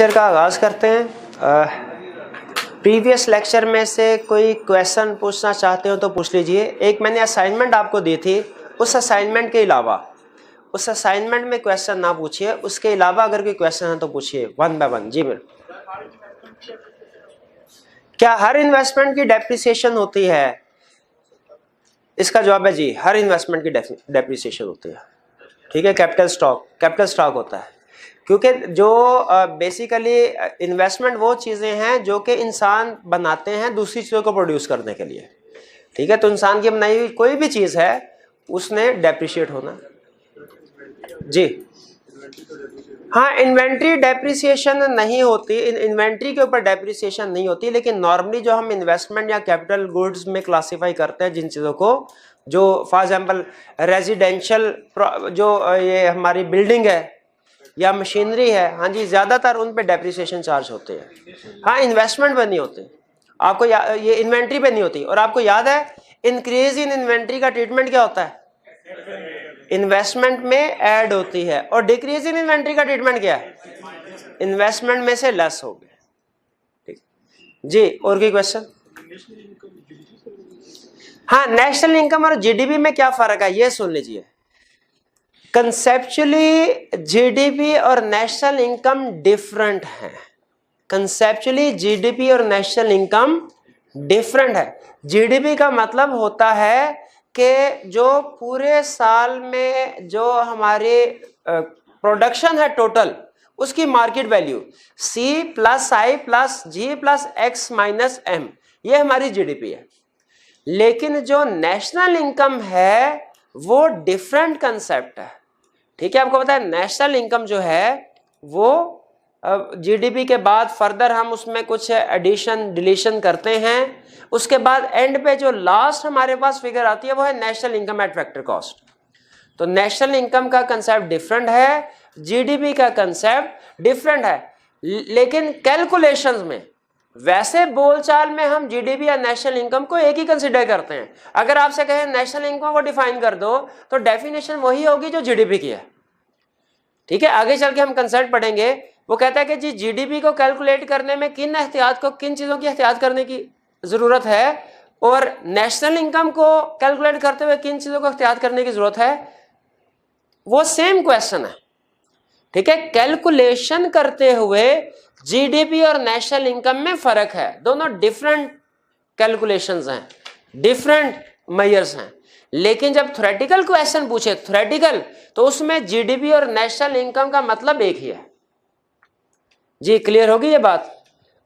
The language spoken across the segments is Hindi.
लेक्चर का आगाज़ करते हैं। प्रीवियस लेक्चर में से कोई क्वेश्चन पूछना चाहते हो तो पूछ लीजिए। एक मैंने असाइनमेंट आपको दी थी, उस असाइनमेंट के अलावा उस असाइनमेंट में क्वेश्चन ना पूछिए, उसके अलावा अगर कोई क्वेश्चन है तो पूछिए वन बाय वन। जी मेरे, क्या हर इन्वेस्टमेंट की डेप्रिसिएशन होती है? इसका जवाब है जी, हर इन्वेस्टमेंट की डेप्रिसिएशन होती है। ठीक है, कैपिटल स्टॉक होता है, क्योंकि जो बेसिकली इन्वेस्टमेंट वो चीज़ें हैं जो कि इंसान बनाते हैं दूसरी चीज़ों को प्रोड्यूस करने के लिए। ठीक है, तो इंसान की बनाई हुई कोई भी चीज़ है उसने डेप्रिशिएट होना। जी हाँ, इन्वेंट्री डेप्रिसिएशन नहीं होती, इन्वेंट्री के ऊपर डेप्रिसिएशन नहीं होती, लेकिन नॉर्मली जो हम इन्वेस्टमेंट या कैपिटल गुड्स में क्लासीफाई करते हैं जिन चीज़ों को, जो फॉर एग्जांपल रेजिडेंशियल जो ये हमारी बिल्डिंग है या मशीनरी है, हाँ जी, ज़्यादातर उन पे डेप्रिसिएशन चार्ज होते हैं। हाँ, इन्वेस्टमेंट पे नहीं होते, आपको ये इन्वेंट्री पे नहीं होती। और आपको याद है इंक्रीज इन इन्वेंट्री का ट्रीटमेंट क्या होता है? इन्वेस्टमेंट में ऐड होती है। और डिक्रीज इन इन्वेंट्री का ट्रीटमेंट क्या है? इन्वेस्टमेंट में से लेस हो गया। ठीक जी, और कोई क्वेश्चन? हाँ, नेशनल इनकम और जीडीपी में क्या फर्क है ये सुन लीजिए। कंसेप्चुअली जीडीपी और नेशनल इनकम डिफरेंट है। कंसेप्चुअली जीडीपी और नेशनल इनकम डिफरेंट है। जीडीपी का मतलब होता है कि जो पूरे साल में जो हमारे प्रोडक्शन है टोटल, उसकी market value C plus I plus G plus X minus M, ये हमारी जीडीपी है। लेकिन जो नेशनल इनकम है वो डिफरेंट कंसेप्ट है। ठीक है, आपको पता है नेशनल इनकम जो है वो जीडीपी के बाद फर्दर हम उसमें कुछ एडिशन डिलीशन करते हैं, उसके बाद एंड पे जो लास्ट हमारे पास फिगर आती है वो है national income at factor cost. तो नेशनल इनकम का कंसेप्ट डिफरेंट है, जीडीपी का कंसेप्ट डिफरेंट है, लेकिन कैलकुलेशंस में वैसे बोलचाल में हम जीडीपी या नेशनल इनकम को एक ही कंसिडर करते हैं। अगर आपसे कहें नेशनल इनकम को डिफाइन कर दो तो डेफिनेशन वही होगी जो जीडीपी की है। ठीक है, आगे चल के हम कंसेप्ट पढ़ेंगे। वो कहता है कि जी जीडीपी को कैलकुलेट करने में किन चीज़ों की एहतियात करने की ज़रूरत है, और नेशनल इनकम को कैलकुलेट करते हुए किन चीज़ों को एहतियात करने की ज़रूरत है, वो सेम क्वेश्चन है। ठीक है, कैलकुलेशन करते हुए जीडीपी और नेशनल इनकम में फ़र्क है, दोनों डिफरेंट कैलकुलेशंस हैं, डिफरेंट मेजर्स हैं। लेकिन जब थ्योरेटिकल क्वेश्चन पूछे थ्योरेटिकल, तो उसमें जीडीपी और नेशनल इनकम का मतलब एक ही है। जी, क्लियर होगी ये बात?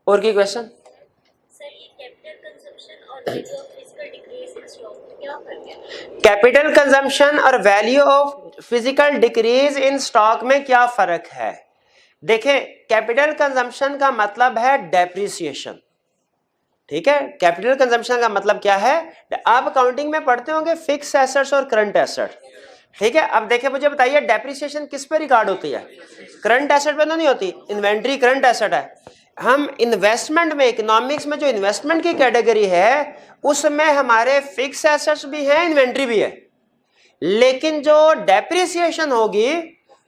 और की क्वेश्चन? सर, ये कैपिटल कंजम्पशन और value of physical decrease in stock क्या फर्क है? कैपिटल कंजम्पशन और value of physical decrease in stock में क्या फर्क है? देखें, कैपिटल कंजम्पशन का मतलब है डेप्रिसिएशन। ठीक है, कैपिटल कंजम्पशन का मतलब क्या है? आप अकाउंटिंग में पढ़ते होंगे फिक्स एसेट्स और करंट एसेट। ठीक है, अब देखिए मुझे बताइए डेप्रिसिएशन किस पे रिकॉर्ड होती है? करंट एसेट पे तो नहीं होती, इन्वेंट्री करंट एसेट है। हम इन्वेस्टमेंट में, इकोनॉमिक्स में जो इन्वेस्टमेंट की कैटेगरी है उसमें हमारे फिक्स एसेट्स भी हैं, इन्वेंट्री भी है, लेकिन जो डेप्रिसिएशन होगी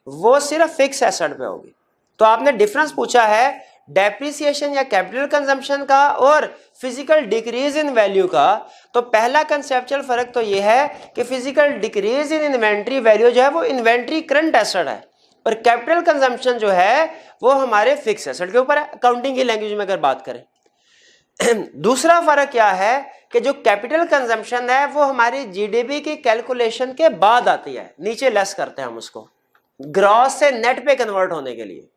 वो सिर्फ फिक्स एसेट पे होगी। तो आपने डिफरेंस पूछा है डेप्रिसिएशन या कैपिटल कंजम्पशन का और फिजिकल डिक्रीज इन वैल्यू का, तो पहला कंसेप्चुअल फर्क तो ये है कि physical decrease in inventory value जो है वो इन्वेंट्री करंट एसेट है, और कैपिटल कंजम्पशन जो है वो हमारे फिक्स एसेट के ऊपर है, अकाउंटिंग की लैंग्वेज में अगर बात करें। दूसरा फर्क क्या है कि जो कैपिटल कंजम्पशन है वो हमारी जीडीपी की कैलकुलेशन के बाद आती है, नीचे लेस करते हैं हम उसको ग्रॉस से नेट पे कन्वर्ट होने के लिए।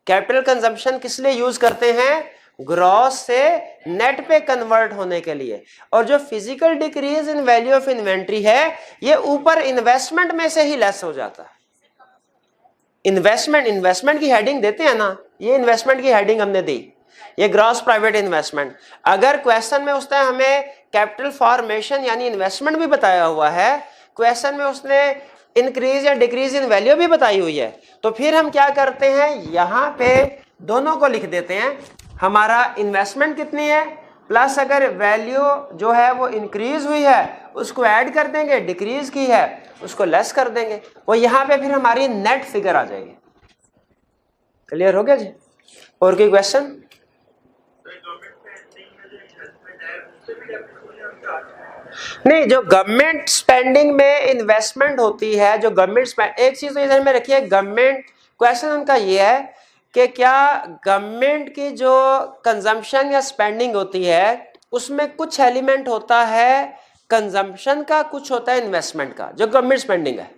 कैपिटल कंजम्पशन किस लिए यूज करते हैं? ग्रॉस से नेट पे कन्वर्ट होने के लिए। और जो physical decrease in value of inventory है ये ऊपर इन्वेस्टमेंट में से ही लेस हो जाता है। इन्वेस्टमेंट की हेडिंग देते हैं ना, ये इन्वेस्टमेंट की हेडिंग हमने दी, ये ग्रॉस प्राइवेट इन्वेस्टमेंट। अगर क्वेश्चन में उसने हमें कैपिटल फॉर्मेशन यानी इन्वेस्टमेंट भी बताया हुआ है, क्वेश्चन में उसने इंक्रीज या डिक्रीज इन वैल्यू भी बताई हुई है, तो फिर हम क्या करते हैं, यहाँ पे दोनों को लिख देते हैं। हमारा इन्वेस्टमेंट कितनी है प्लस अगर वैल्यू जो है वो इंक्रीज हुई है उसको ऐड कर देंगे, डिक्रीज की है उसको लेस कर देंगे, वो यहाँ पे फिर हमारी नेट फिगर आ जाएगी। क्लियर हो गया जी? और कोई क्वेश्चन? नहीं, जो गवर्नमेंट स्पेंडिंग में इन्वेस्टमेंट होती है, जो गवर्नमेंट एक चीज तो इधर में रखिए, गवर्नमेंट क्वेश्चन उनका ये है कि क्या गवर्नमेंट की जो कंजम्पशन या स्पेंडिंग होती है उसमें कुछ एलिमेंट होता है कंजम्पशन का, कुछ होता है इन्वेस्टमेंट का, जो गवर्नमेंट स्पेंडिंग है,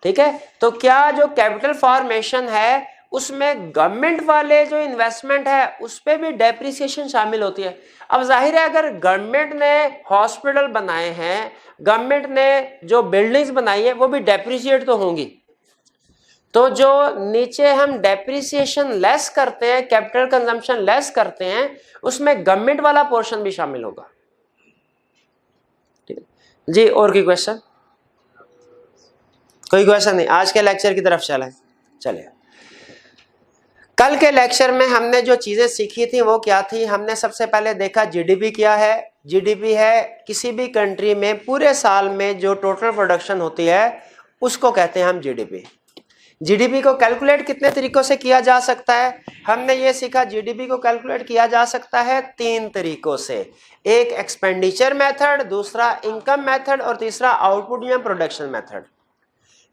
ठीक है। तो क्या जो कैपिटल फॉर्मेशन है उसमें गवर्नमेंट वाले जो इन्वेस्टमेंट है उस पर भी डेप्रिसिएशन शामिल होती है? अब जाहिर है अगर गवर्नमेंट ने हॉस्पिटल बनाए हैं, गवर्नमेंट ने जो बिल्डिंग्स बनाई है वो भी डेप्रिसिएट तो होंगी, तो जो नीचे हम डेप्रिसिएशन लेस करते हैं, कैपिटल कंजम्पशन लेस करते हैं, उसमें गवर्नमेंट वाला पोर्शन भी शामिल होगा, ठीक है जी। और कोई क्वेश्चन? कोई क्वेश्चन नहीं? आज के लेक्चर की तरफ चले। कल के लेक्चर में हमने जो चीजें सीखी थी वो क्या थी? हमने सबसे पहले देखा जीडीपी क्या है। जीडीपी है किसी भी कंट्री में पूरे साल में जो टोटल प्रोडक्शन होती है उसको कहते हैं हम जीडीपी। जीडीपी को कैलकुलेट कितने तरीकों से किया जा सकता है? हमने ये सीखा जीडीपी को कैलकुलेट किया जा सकता है 3 तरीकों से, एक एक्सपेंडिचर मेथड, दूसरा इनकम मेथड और तीसरा आउटपुट या प्रोडक्शन मेथड।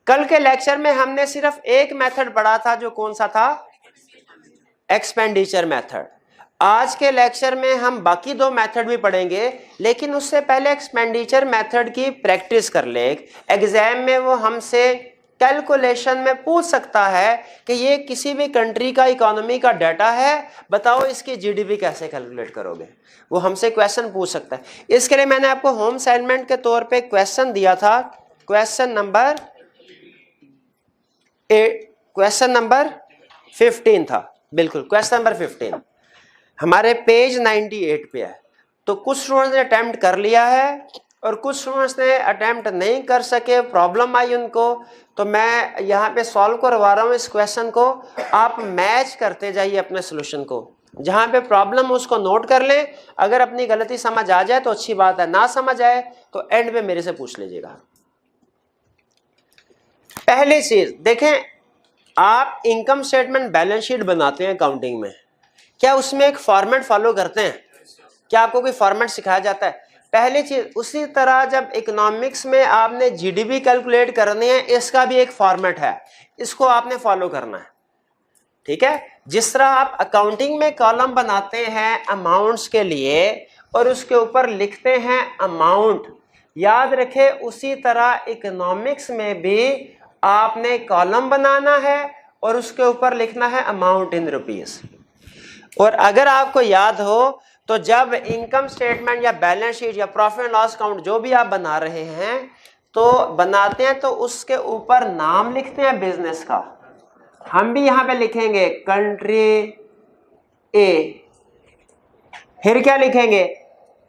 कल के लेक्चर में हमने सिर्फ एक मेथड पढ़ा था, जो कौन सा था? Expenditure method. आज के लेक्चर में हम बाकी 2 मेथड भी पढ़ेंगे, लेकिन उससे पहले एक्सपेंडिचर मेथड की प्रैक्टिस कर ले। एग्जाम में वो हमसे कैलकुलेशन में पूछ सकता है कि ये किसी भी कंट्री का इकोनॉमी का डाटा है, बताओ इसकी जीडीपी कैसे कैलकुलेट करोगे, वो हमसे क्वेश्चन पूछ सकता है। इसके लिए मैंने आपको होम असाइनमेंट के तौर पे क्वेश्चन दिया था, क्वेश्चन नंबर 15 था, बिल्कुल क्वेश्चन नंबर 15 हमारे पेज 98 पे है। तो कुछ स्टूडेंट्स ने अटेम्प्ट कर लिया है और कुछ स्टूडेंट्स ने अटेम्प्ट नहीं कर सके, प्रॉब्लम आई उनको, तो मैं यहाँ पे सॉल्व करवा रहा हूँ इस क्वेश्चन को। आप मैच करते जाइए अपने सोल्यूशन को, जहाँ पे प्रॉब्लम उसको नोट कर लें, अगर अपनी गलती समझ आ जाए तो अच्छी बात है, ना समझ आए तो एंड में मेरे से पूछ लीजिएगा। पहली चीज देखें, आप इनकम स्टेटमेंट बैलेंस शीट बनाते हैं अकाउंटिंग में, क्या उसमें एक फॉर्मेट फॉलो करते हैं? क्या आपको कोई फॉर्मेट सिखाया जाता है? पहली चीज, उसी तरह जब इकोनॉमिक्स में आपने जीडीपी कैलकुलेट करनी है, इसका भी एक फॉर्मेट है, इसको आपने फॉलो करना है, ठीक है। जिस तरह आप अकाउंटिंग में कॉलम बनाते हैं अमाउंट्स के लिए और उसके ऊपर लिखते हैं अमाउंट, याद रखें उसी तरह इकोनॉमिक्स में भी आपने कॉलम बनाना है और उसके ऊपर लिखना है अमाउंट इन रुपीस। और अगर आपको याद हो तो जब इनकम स्टेटमेंट या बैलेंस शीट या प्रॉफिट एंड लॉस अकाउंट जो भी आप बना रहे हैं तो बनाते हैं तो उसके ऊपर नाम लिखते हैं बिजनेस का। हम भी यहां पे लिखेंगे कंट्री ए, फिर क्या लिखेंगे?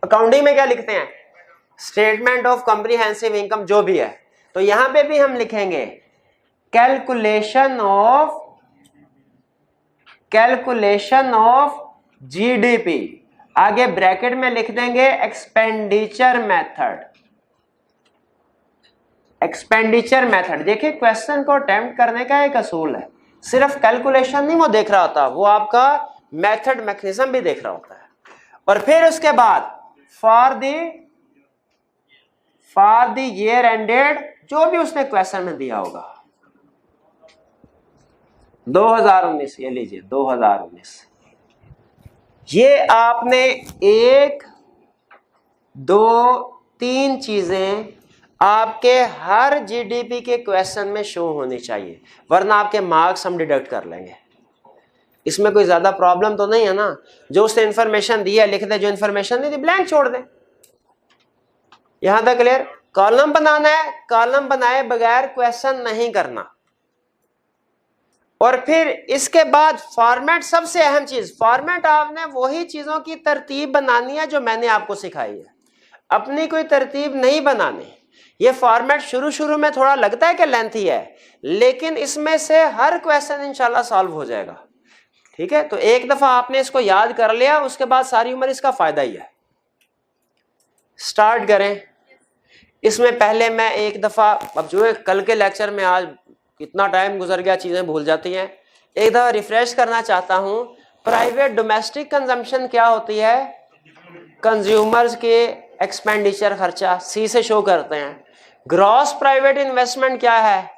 अकाउंटिंग में क्या लिखते हैं? स्टेटमेंट ऑफ कॉम्प्रिहेंसिव इनकम जो भी है, तो यहां पे भी हम लिखेंगे कैलकुलेशन ऑफ जीडीपी, आगे ब्रैकेट में लिख देंगे एक्सपेंडिचर मेथड। देखिए क्वेश्चन को अटेम्प्ट करने का एक असूल है, सिर्फ कैलकुलेशन नहीं वो देख रहा होता, वो आपका मेथड मैकेनिज्म भी देख रहा होता है। और फिर उसके बाद फॉर द ईयर एंडेड, जो भी उसने क्वेश्चन में दिया होगा 2019, ये लीजिए 2019, ये आपने 1, 2, 3 चीजें आपके हर जीडीपी के क्वेश्चन में शो होनी चाहिए, वरना आपके मार्क्स हम डिडक्ट कर लेंगे। इसमें कोई ज्यादा प्रॉब्लम तो नहीं है ना? जो उसने इंफॉर्मेशन दी है लिख दे, जो इंफॉर्मेशन नहीं दी ब्लैंक छोड़ दे। यहां तक क्लियर? कॉलम बनाना है, कॉलम बनाए बगैर क्वेश्चन नहीं करना। और फिर इसके बाद फॉर्मेट, सबसे अहम चीज फॉर्मेट, आपने वही चीजों की तरतीब बनानी है जो मैंने आपको सिखाई है, अपनी कोई तरतीब नहीं बनानी। ये फॉर्मेट शुरू में थोड़ा लगता है कि लेंथी है, लेकिन इसमें से हर क्वेश्चन इंशाल्लाह सॉल्व हो जाएगा, ठीक है। तो एक दफा आपने इसको याद कर लिया, उसके बाद सारी उम्र इसका फायदा ही है। स्टार्ट करें। इसमें पहले मैं एक दफा, अब जो है कल के लेक्चर में आज इतना टाइम गुजर गया, चीजें भूल जाती हैं, एक दफा रिफ्रेश करना चाहता हूं, प्राइवेट डोमेस्टिक कंजम्पशन क्या होती है? कंज्यूमर्स के एक्सपेंडिचर खर्चा सी से शो करते हैं। ग्रॉस प्राइवेट इन्वेस्टमेंट क्या है?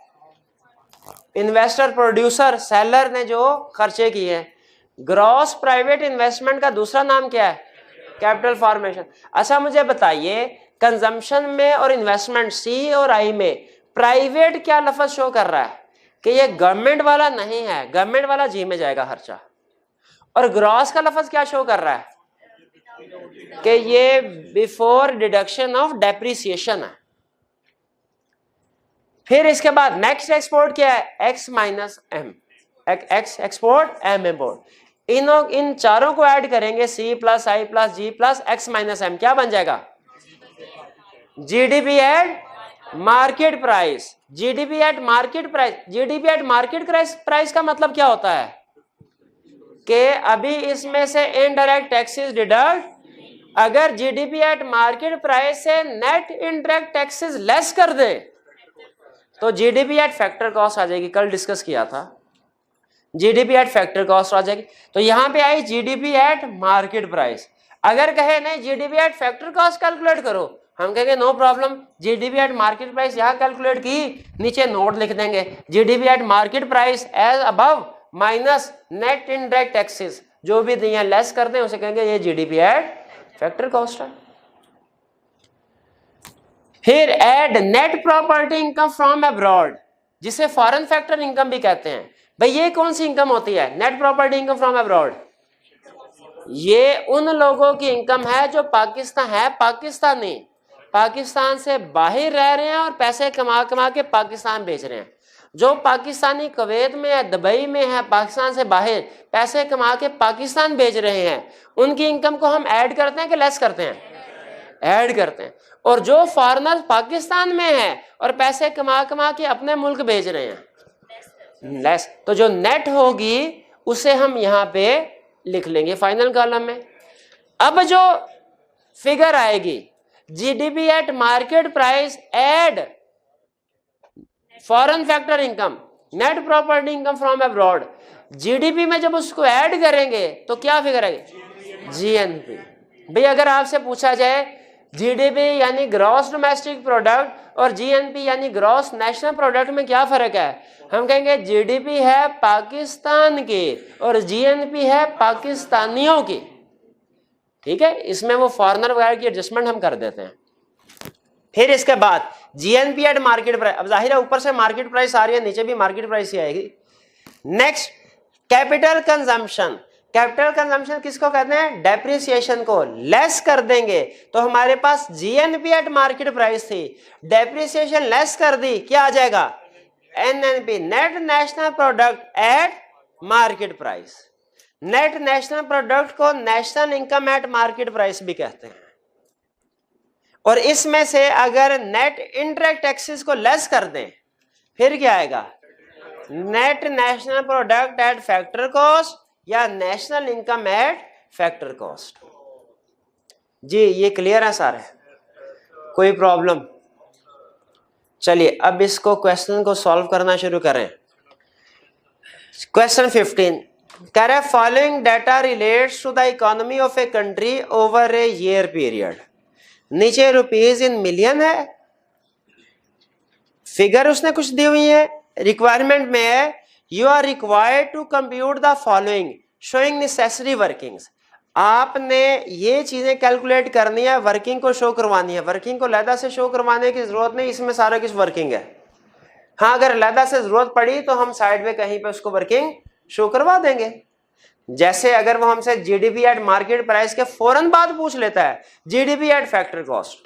इन्वेस्टर प्रोड्यूसर सेलर ने जो खर्चे किए हैं। ग्रॉस प्राइवेट इन्वेस्टमेंट का दूसरा नाम क्या है? Capital formation. अच्छा मुझे बताइए, कंजम्पशन में और इन्वेस्टमेंट सी और आई में प्राइवेट क्या लफ्ज शो कर रहा है कि ये गवर्नमेंट वाला नहीं है, गवर्नमेंट वाला जी में जाएगा खर्चा। और ग्रॉस का लफ्ज क्या शो कर रहा है कि ये बिफोर डिडक्शन ऑफ डेप्रिसिएशन है। फिर इसके बाद नेक्स्ट एक्सपोर्ट क्या है? X minus M, X export M import. इन चारों को ऐड करेंगे, C plus I plus G plus X minus M, क्या बन जाएगा? GDP at market price. GDP at market price. GDP at market price का मतलब क्या होता है कि अभी इसमें से इनडायरेक्ट टैक्सेस डिडक्ट, अगर जीडीपी एट मार्केट प्राइस से नेट इनडायरेक्ट टैक्सेस लेस कर दे तो जीडीपी एट फैक्टर कॉस्ट आ जाएगी। कल डिस्कस किया था, जीडीपी एट फैक्टर कॉस्ट आ जाएगी। तो यहां पे आई जीडीपी एट मार्केट प्राइस। अगर कहे नहीं GDP at factor cost calculate करो, हम कहेंगे no problem, GDP at market price यहां कैलकुलेट की, नीचे नोट लिख देंगे GDP at market price as above minus net indirect taxes, जो भी दिए लेस कर दें उसे कहेंगे ये जीडीपी एट फैक्टर कॉस्ट है। फिर add net property income from abroad, जिसे फॉरेन फैक्टर इनकम भी कहते हैं। भाई ये कौन सी इनकम होती है? Net property income from abroad. ये उन लोगों की इनकम है जो पाकिस्तानी पाकिस्तान से बाहर रह रहे हैं और पैसे कमा कमा के पाकिस्तान बेच रहे हैं। जो पाकिस्तानी कुवैत में है, दुबई में है, पाकिस्तान से बाहर पैसे कमा के पाकिस्तान बेच रहे हैं, उनकी इनकम को हम ऐड करते हैं कि लेस करते हैं? ऐड करते हैं। और जो फॉरेनर पाकिस्तान में है और पैसे कमा कमा के अपने मुल्क भेज रहे हैं, लेस। तो जो नेट होगी उसे हम यहां पे लिख लेंगे फाइनल कॉलम में। अब जो फिगर आएगी GDP at market price add foreign factor income net property income from abroad, GDP में जब उसको ऐड करेंगे तो क्या फिगर आएगी? जीएनपी। भाई अगर आपसे पूछा जाए जीडीपी यानी ग्रॉस डोमेस्टिक प्रोडक्ट और जीएनपी यानी ग्रॉस नेशनल प्रोडक्ट में क्या फर्क है, हम कहेंगे जीडीपी है पाकिस्तान की और जीएनपी है पाकिस्तानियों की। ठीक है, इसमें वो फॉरेनर वगैरह की एडजस्टमेंट हम कर देते हैं। फिर इसके बाद जीएनपी एट मार्केट प्राइस, अब जाहिर है ऊपर से मार्केट प्राइस आ रही है, नीचे भी मार्केट प्राइस ही आएगी। Next capital consumption. Capital consumption किसको कहते हैं? डेप्रिसिएशन को लेस कर देंगे। तो हमारे पास जीएनपी एट मार्केट प्राइस थी, डेप्रिसिएशन लेस कर दी, क्या आ जाएगा? NNP, net national product at market price. Net national product को national income at market price भी कहते हैं। और इसमें से अगर नेट इनडायरेक्ट टैक्सेस को लेस कर दें फिर क्या आएगा? Net national product at factor cost या national income at factor cost. जी ये क्लियर है सारे? कोई प्रॉब्लम? चलिए अब इसको क्वेश्चन को सॉल्व करना शुरू करें। क्वेश्चन 15 कह रहा है following data relates to the economy of a country over a year period. नीचे रुपीज इन मिलियन है, फिगर उसने कुछ दी हुई है, रिक्वायरमेंट में है you are required to compute the following showing necessary workings. आपने ये चीजें कैलकुलेट करनी है, वर्किंग को शो करवानी है। वर्किंग को लहदा से शो करवाने की जरूरत नहीं, इसमें सारा कुछ वर्किंग है। हाँ अगर लहदा से जरूरत पड़ी तो हम साइड में कहीं पे उसको वर्किंग शो करवा देंगे। जैसे अगर वो हमसे जीडीपी एट मार्केट प्राइस के फौरन बाद पूछ लेता है जीडीपी एट फैक्टर कॉस्ट,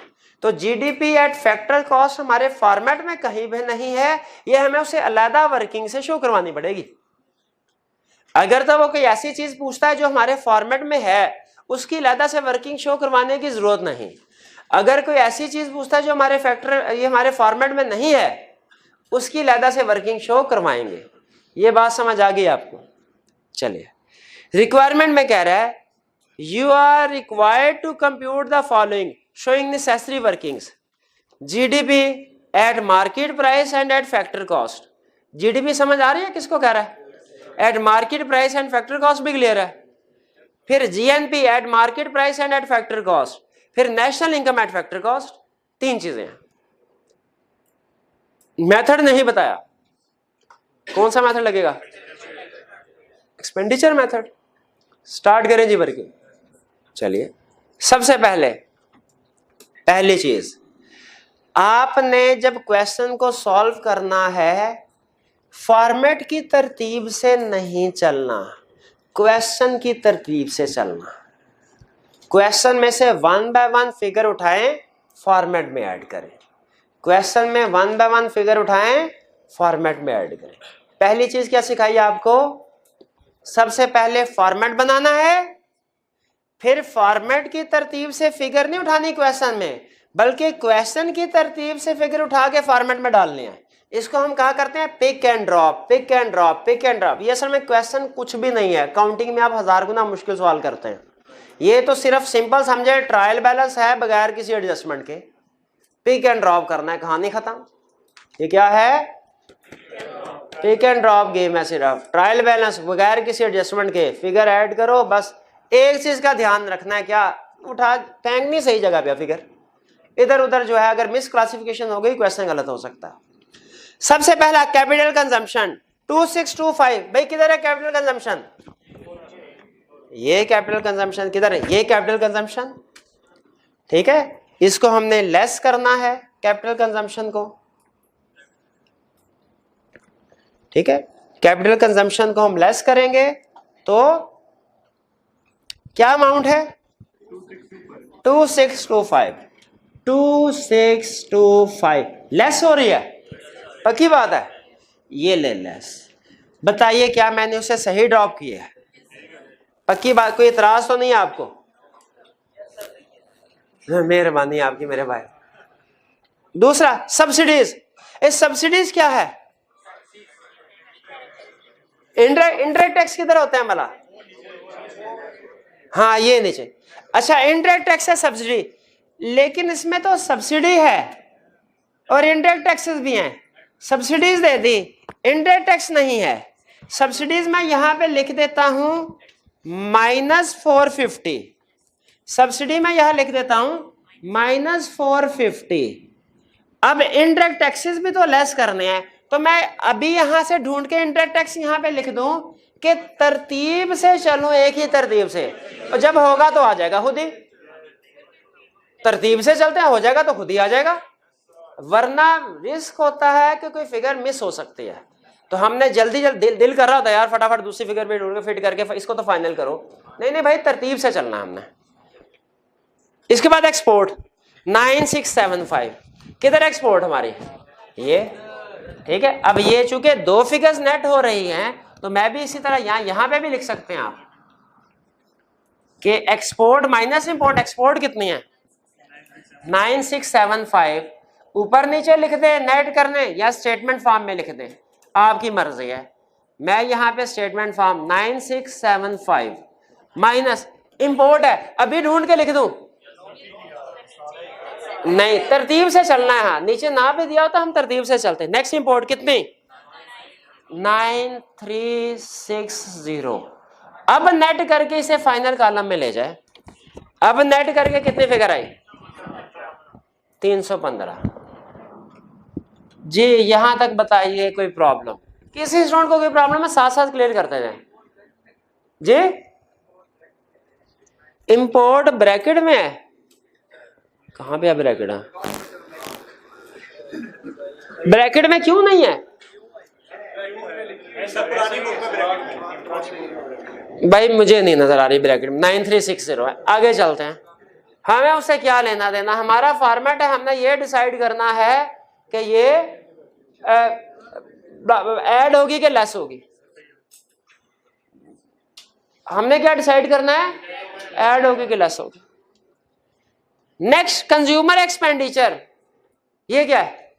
तो जीडीपी एट फैक्टर कॉस्ट हमारे फॉर्मेट में कहीं भी नहीं है, ये हमें उसे अलग वर्किंग से शो करवानी पड़ेगी। अगर तो वो कोई ऐसी चीज पूछता है जो हमारे फॉर्मेट में है, उसकी अलग से वर्किंग शो करवाने की जरूरत नहीं। अगर कोई ऐसी चीज पूछता है जो हमारे फॉर्मेट में नहीं है, उसकी अलग से वर्किंग शो करवाएंगे। ये बात समझ आ गई आपको? चलिए रिक्वायरमेंट में कह रहा है you are required to compute the following showing necessary workings GDP at market price and at factor cost. GDP समझ आ रही है किसको कह रहा है? At market price and factor cost भी क्लियर है, फिर GNP at market price and at factor cost, फिर national income at factor cost, 3 चीजें हैं। मेथड नहीं बताया, कौन सा मेथड लगेगा? Expenditure method. स्टार्ट करें जी करके। चलिए, सबसे पहली चीज, आपने जब क्वेश्चन को सॉल्व करना है फॉर्मेट की तरतीब से नहीं चलना, क्वेश्चन की तरतीब से चलना। क्वेश्चन में से 1 बाय 1 फिगर उठाएं, फॉर्मेट में ऐड करें। क्वेश्चन में 1 बाय 1 फिगर उठाएं, फॉर्मेट में ऐड करें। पहली चीज क्या सिखाई आपको? सबसे पहले फॉर्मेट बनाना है, फिर फॉर्मेट की तरतीब से फिगर नहीं उठानी क्वेश्चन में, बल्कि क्वेश्चन की तरतीब से फिगर उठा के फॉर्मेट में डालनी है। इसको हम कहा करते हैं pick and drop, pick and drop, pick and drop. ये असल में क्वेश्चन कुछ भी नहीं है, काउंटिंग में आप 1000 गुना मुश्किल सवाल करते हैं। ये तो सिर्फ सिंपल समझे ट्रायल बैलेंस है बगैर किसी एडजस्टमेंट के, पिक एंड ड्रॉप करना है, कहानी खत्म। ये क्या है? पिक एंड ड्रॉप गेम है, सिर्फ ट्रायल बैलेंस बगैर किसी एडजस्टमेंट के, फिगर ऐड करो। बस एक चीज का ध्यान रखना है, क्या? उठा फेंक नहीं सही जगह पे फिगर, इधर उधर जो है अगर मिस क्लासिफिकेशन हो गई क्वेश्चन गलत हो सकता है। सबसे पहला कैपिटल कंजम्पशन 2625। भाई किधर है कैपिटल कंजम्पशन? ये कैपिटल कंजम्पशन किधर है? ये कैपिटल कंजम्पशन, ठीक है। इसको हमने लेस करना है कैपिटल कंजम्पशन को, ठीक है। कैपिटल कंजम्पशन को हम लेस करेंगे तो क्या अमाउंट है? 2625। 2625 लेस हो रही है, पक्की बात है। ये ले लेस। बताइए क्या मैंने उसे सही ड्रॉप किया है? पक्की बात, कोई इतराज तो नहीं है आपको? मेहरबानी आपकी मेरे भाई। दूसरा सब्सिडीज। इस सब्सिडीज क्या है? इंडायरेक्ट टैक्स किधर होते हैं भला? हाँ ये नीचे। अच्छा, इंडायरेक्ट टैक्स है सब्सिडी, लेकिन इसमें तो सब्सिडी है और इंडायरेक्ट टैक्सेस भी हैं। सब्सिडीज दे दी, इंडायरेक्ट टैक्स नहीं है। सब्सिडीज मैं यहां पे लिख देता हूं -450। सब्सिडी मैं यहां लिख देता हूं -450। अब इंडायरेक्ट टैक्सेस भी तो लेस करने हैं, तो मैं अभी यहां से ढूंढ के इंडायरेक्ट टैक्स यहां पे लिख दूं कि तरतीब से चलूं, एक ही तरतीब से, और जब होगा तो आ जाएगा खुद ही। तरतीब से चलते हैं, हो जाएगा तो खुद ही आ जाएगा, वरना रिस्क होता है कि कोई फिगर मिस हो सकती है। तो हमने जल्दी दिल कर रहा था यार फटाफट दूसरी फिगर पे ढूंढ के फिट करके इसको तो फाइनल करो। नहीं भाई, तरतीब से चलना हमने। इसके बाद एक्सपोर्ट 9675। किधर एक्सपोर्ट हमारी? ये, ठीक है। अब ये चूंकि 2 फिगर्स नेट हो रही हैं, तो मैं भी इसी तरह यहां पे भी लिख सकते हैं आप कि एक्सपोर्ट माइनस इंपोर्ट। एक्सपोर्ट कितनी है? 9675। ऊपर नीचे लिख दे नेट करने या स्टेटमेंट फॉर्म में लिख दे, आपकी मर्जी है। मैं यहां पे स्टेटमेंट फॉर्म 9675 माइनस इंपोर्ट है, अभी ढूंढ के लिख दूं? नहीं, तरतीब से चलना है। हाँ, नीचे ना भी दिया हो तो हम तरतीब से चलते हैं। नेक्स्ट इंपोर्ट कितनी? 9360। अब नेट करके इसे फाइनल कॉलम में ले जाए। अब नेट करके कितनी फिगर आई? 315। जी यहां तक बताइए कोई प्रॉब्लम? किसी स्टूडेंट को कोई प्रॉब्लम है साथ साथ क्लियर करते जाए जी। इंपोर्ट ब्रैकेट में है, कहां पे है ब्रैकेट? ब्रैकेट में क्यों नहीं है भाई? मुझे नहीं नजर आ रही ब्रैकेट में। 9360 है। आगे चलते हैं। हमें उससे क्या लेना देना? हमारा फॉर्मेट है, हमने ये डिसाइड करना है कि ये ऐड होगी कि लेस होगी। हमने क्या डिसाइड करना है? ऐड होगी कि लेस होगी। नेक्स्ट कंज्यूमर एक्सपेंडिचर, ये क्या है?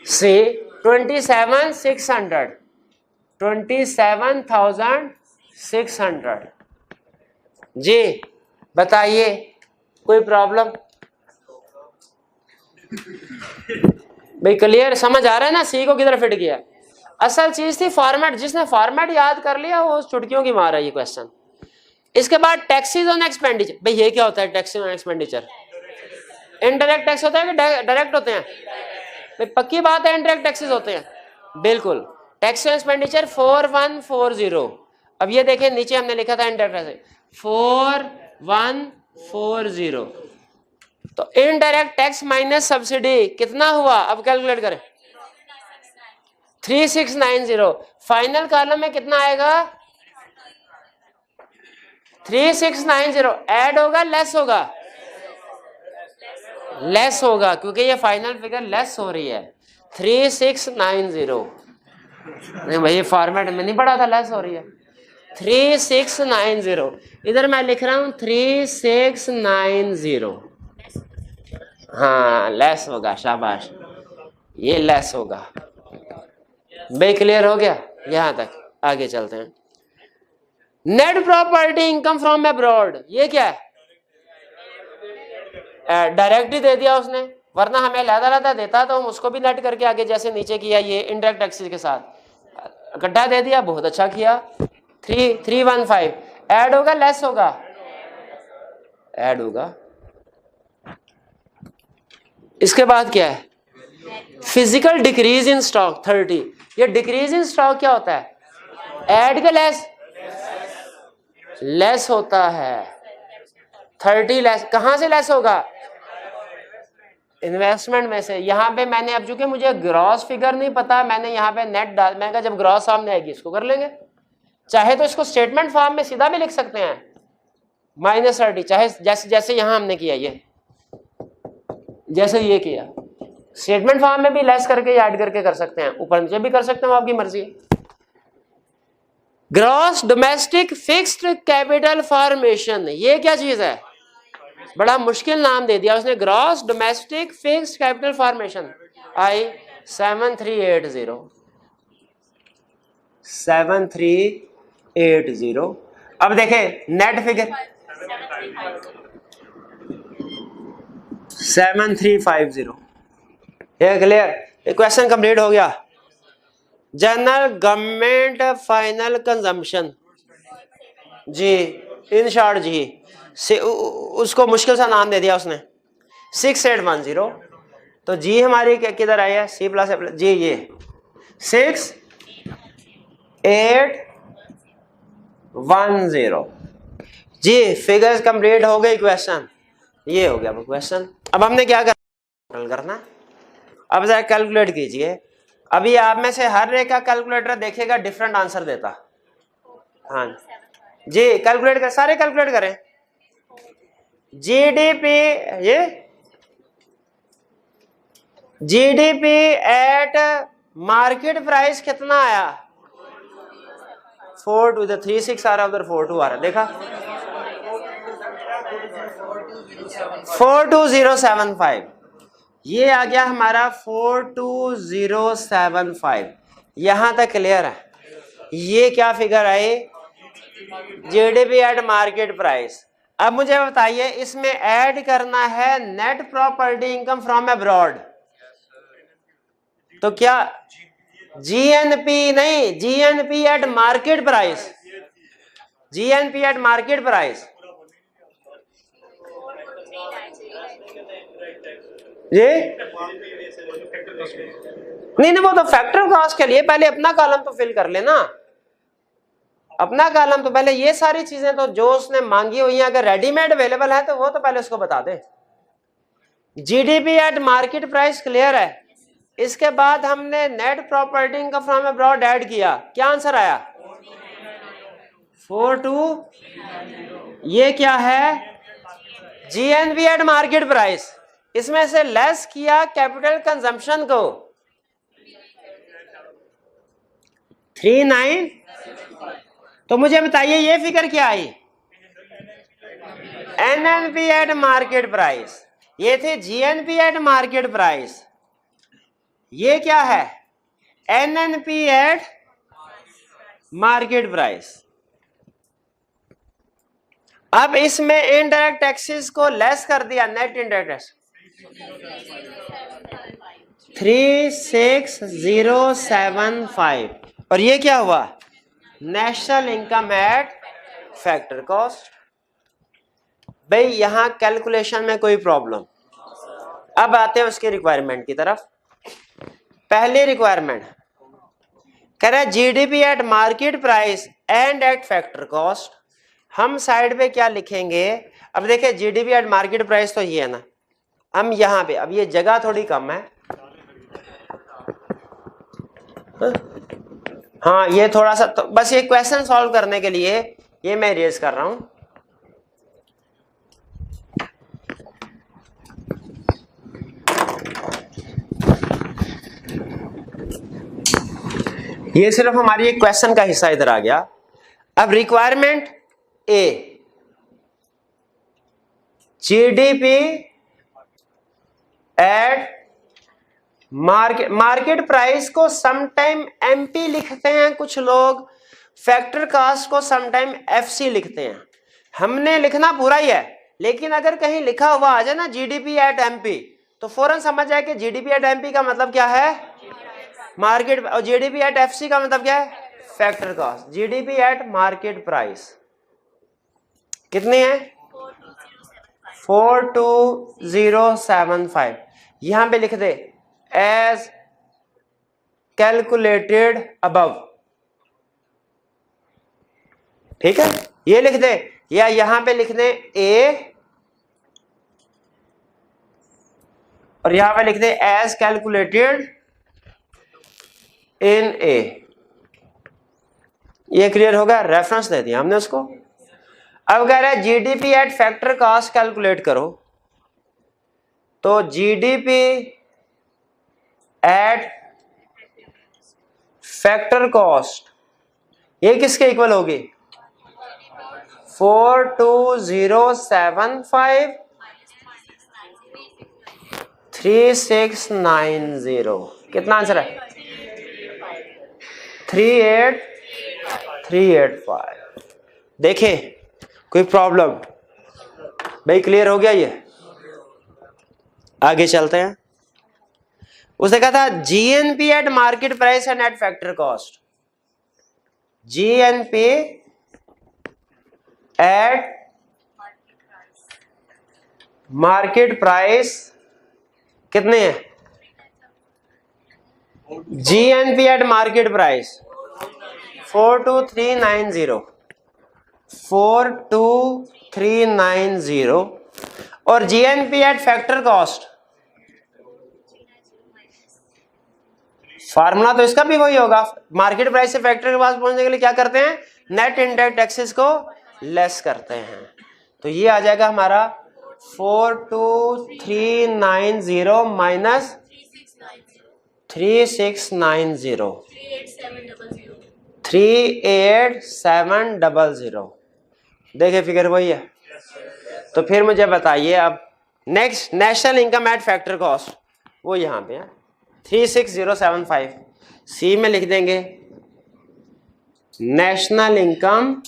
सी 27,600। 27,600। जी बताइए कोई प्रॉब्लम? भाई क्लियर समझ आ रहा है ना? सी को किधर फिट किया? असल चीज थी फॉर्मेट, जिसने फॉर्मेट याद कर लिया वो चुटकियों की मार है ये क्वेश्चन। इसके बाद टैक्सेस ऑन एक्सपेंडिचर, भाई ये क्या होता है taxes on expenditure? Indirect tax होता है कि डायरेक्ट होते हैं? भाई पक्की बात है इनडायरेक्ट टैक्सेस होते हैं, बिल्कुल। Tax on expenditure 4140। अब ये देखें नीचे हमने लिखा था इनडायरेक्ट टैक्स 4140, तो इनडायरेक्ट टैक्स माइनस सब्सिडी कितना हुआ? अब कैलकुलेट करें 3690। फाइनल कॉलम में कितना आएगा? 3690। ऐड होगा लेस होगा? लेस होगा, क्योंकि ये फाइनल फिगर लेस हो रही है 3690। नहीं भाई फॉर्मेट में नहीं पढ़ा था लेस हो रही है 3690। इधर मैं लिख रहा हूं 3690। हाँ लेस होगा, शाबाश, ये लेस होगा। भाई क्लियर हो गया यहां तक? आगे चलते हैं। Net property income from abroad, ये क्या है? डायरेक्ट ही दे दिया उसने, वरना हमें लहदा देता तो हम उसको भी नेट करके आगे जैसे नीचे किया ये इनडायरेक्ट टैक्सेस के साथ इकट्ठा दे दिया, बहुत अच्छा किया। 3315 ऐड होगा लेस होगा? ऐड होगा। इसके बाद क्या है? Physical decrease in stock 30। ये डिक्रीज इन स्टॉक क्या होता है? ऐड के लेस? लेस होता है 30 लेस। कहां से लेस होगा? इन्वेस्टमेंट में से। यहां पे मैंने अब चूंकि मुझे ग्रॉस फिगर नहीं पता, मैंने यहां पे नेट डाल, मैंने कहा जब ग्रॉस सामने आएगी इसको कर लेंगे। चाहे तो इसको स्टेटमेंट फॉर्म में सीधा भी लिख सकते हैं -30, चाहे जैसे जैसे यहां हमने किया, ये जैसे ये किया स्टेटमेंट फॉर्म में भी लेस करके ऐड करके कर सकते हैं, ऊपर नीचे भी कर सकते हैं, आपकी मर्जी। Gross domestic fixed capital formation, ये क्या चीज है? बड़ा मुश्किल नाम दे दिया उसने, gross domestic fixed capital formation. आई 7380। अब देखें नेट फिगर 7350। ये क्लियर? ये क्वेश्चन कंप्लीट हो गया। General government final consumption, G in short G से उसको मुश्किल सा नाम दे दिया उसने 6810। तो जी हमारी किधर आई है? C प्लस जी, ये 6810। जी फिगर्स कंप्लीट हो गई, क्वेश्चन ये हो गया क्वेश्चन। अब हमने क्या करना? अब जरा कैलकुलेट कीजिए। अभी आप में से हर एक का कैलकुलेटर देखेगा डिफरेंट आंसर देता। हाँ जी कैलकुलेट कर, सारे कैलकुलेट करें। जीडीपी, ये जीडीपी एट मार्केट प्राइस कितना आया? 42। इधर 36 आ रहा है, उधर 42 आ रहा है, देखा 42075। ये आ गया हमारा 42075। यहां तक क्लियर है? ये क्या फिगर आई? GDP at market price. अब मुझे बताइए इसमें ऐड करना है net property income from abroad, तो क्या जीएनपी नहीं, GNP at market price, GNP at market price. जी नहीं वो तो फैक्टर क्रॉस के लिए पहले अपना कॉलम तो फिल कर लेना, अपना कॉलम तो पहले, ये सारी चीजें तो जो उसने मांगी हुई है अगर रेडीमेड अवेलेबल है तो वो तो पहले उसको बता दे। GDP at market price clear है। इसके बाद हमने net property income from abroad add किया, क्या आंसर आया? 42। ये क्या है? GNP at market price. इसमें से लेस किया कैपिटल कंजम्पशन को 39। तो मुझे बताइए ये फिगर क्या आई? NNP at market price. ये थे जीएनपी एट मार्केट प्राइस। ये क्या है? NNP at market price. अब इसमें इनडायरेक्ट टैक्सेस को लेस कर दिया, नेट इनडायरेक्ट टैक्स 36075। और ये क्या हुआ? National income at factor cost. भाई यहां कैलकुलेशन में कोई प्रॉब्लम? अब आते हैं उसके रिक्वायरमेंट की तरफ। पहली रिक्वायरमेंट कह रहा है GDP at market price and at factor cost. हम साइड पे क्या लिखेंगे? अब देखिए जीडीपी एट मार्केट प्राइस तो ये है ना, हम यहां पे, अब ये जगह थोड़ी कम है, हाँ ये थोड़ा सा तो बस ये क्वेश्चन सॉल्व करने के लिए ये मैं रेज कर रहा हूं। ये सिर्फ हमारी एक क्वेश्चन का हिस्सा इधर आ गया। अब requirement A, GDP at market price को समटाइम एमपी लिखते हैं कुछ लोग, फैक्टर कास्ट को समटाइम एफसी लिखते हैं। हमने लिखना पूरा ही है, लेकिन अगर कहीं लिखा हुआ आ जाए ना जीडीपी एट एमपी तो फौरन समझ जाए कि जीडीपी एट एमपी का मतलब क्या है? मार्केट, और जीडीपी एट एफसी का मतलब क्या है? Factor cost. GDP at market price कितने हैं? 42075। यहां पे लिख दे एज कैलकुलेटेड अबव, ठीक है, ये लिख दे, या यहां पे लिख दे ए और यहां पे लिख दे एज कैलकुलेटेड इन ए। ये क्लियर होगा? रेफरेंस दे दिया हमने उसको। अब कह रहा है GDP at factor cost calculate करो, तो जीडीपी एट फैक्टर कॉस्ट ये किसके इक्वल होगी? 42075 3690। कितना आंसर है? 38385। देखें कोई प्रॉब्लम? भाई क्लियर हो गया ये? आगे चलते हैं। उसने कहा था GNP at market price and at factor cost. GNP at market price कितने हैं? जीएनपी एट मार्केट प्राइस 42390 42390 और GNP eight factor cost formula तो इसका भी वही होगा। मार्केट प्राइस से फैक्टर के पास पहुंचने के लिए क्या करते हैं? नेट इनडायरेक्ट टैक्सेस को लेस करते हैं। तो ये आ जाएगा हमारा 42390 माइनस 3690 38700। देखिए फिगर वही है। तो फिर मुझे बताइए अब next national income at factor cost, वो यहां पे है 36075। सी में लिख देंगे नेशनल इनकम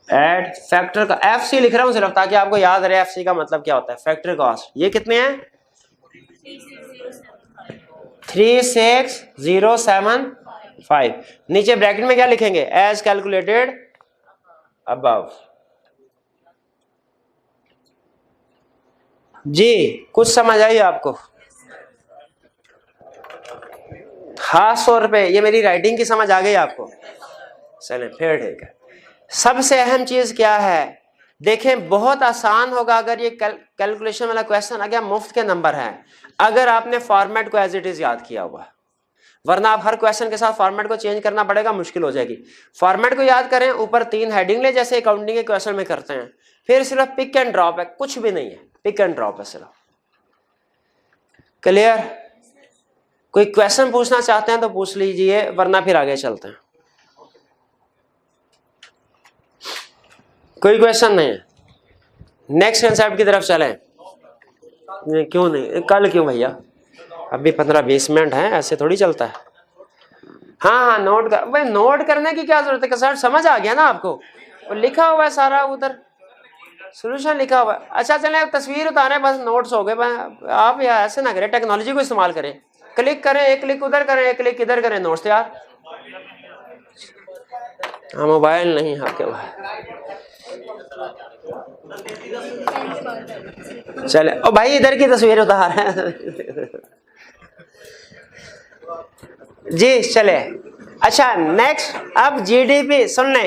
एट फैक्टर का, एफ सी लिख रहा हूं सिर्फ ताकि आपको याद रहे एफ सी का मतलब क्या होता है। फैक्टर कॉस्ट ये कितने हैं? 36075। नीचे ब्रैकेट में क्या लिखेंगे? As calculated above. जी कुछ समझ आई आपको? हाँ 100 रुपए, ये मेरी राइटिंग की समझ आ गई आपको? चलें फिर ठीक है। सबसे अहम चीज क्या है? देखें बहुत आसान होगा अगर ये कैलकुलेशन वाला क्वेश्चन आ गया, मुफ्त के नंबर है अगर आपने फॉर्मेट को एज इट इज याद किया हुआ, वरना आप हर क्वेश्चन के साथ फॉर्मेट को चेंज करना पड़ेगा, मुश्किल हो जाएगी। फॉर्मेट को याद करें, ऊपर 3 हेडिंग ले जैसे अकाउंटिंग के क्वेश्चन में करते हैं, फिर सिर्फ पिक एंड ड्रॉप है, कुछ भी नहीं है, पिक एंड ड्रॉप है सिर्फ। क्लियर? कोई क्वेश्चन पूछना चाहते हैं तो पूछ लीजिए, वरना फिर आगे चलते हैं। कोई क्वेश्चन नहीं है? नेक्स्ट कंसेप्ट की तरफ चलें। क्यों नहीं? कल क्यों भैया? अभी 15-20 मिनट हैं, ऐसे थोड़ी चलता है। हाँ नोट कर, भाई नोट करने की क्या जरूरत है? कंसेप्ट समझ आ गया ना आपको? वो लिखा हुआ है सारा उधर। सोल्यूशन लिखा हुआ है। अच्छा चलें तस्वीर उतारे, बस नोट्स हो गए। आप यार ऐसे ना करें, टेक्नोलॉजी को इस्तेमाल करें। क्लिक करें, एक क्लिक उधर करें, एक क्लिक इधर करें, नोट्स तैयार। हाँ मोबाइल नहीं आपके पास, चले ओ भाई इधर की तस्वीर उतार जी चले। अच्छा नेक्स्ट, अब जीडीपी सुनने,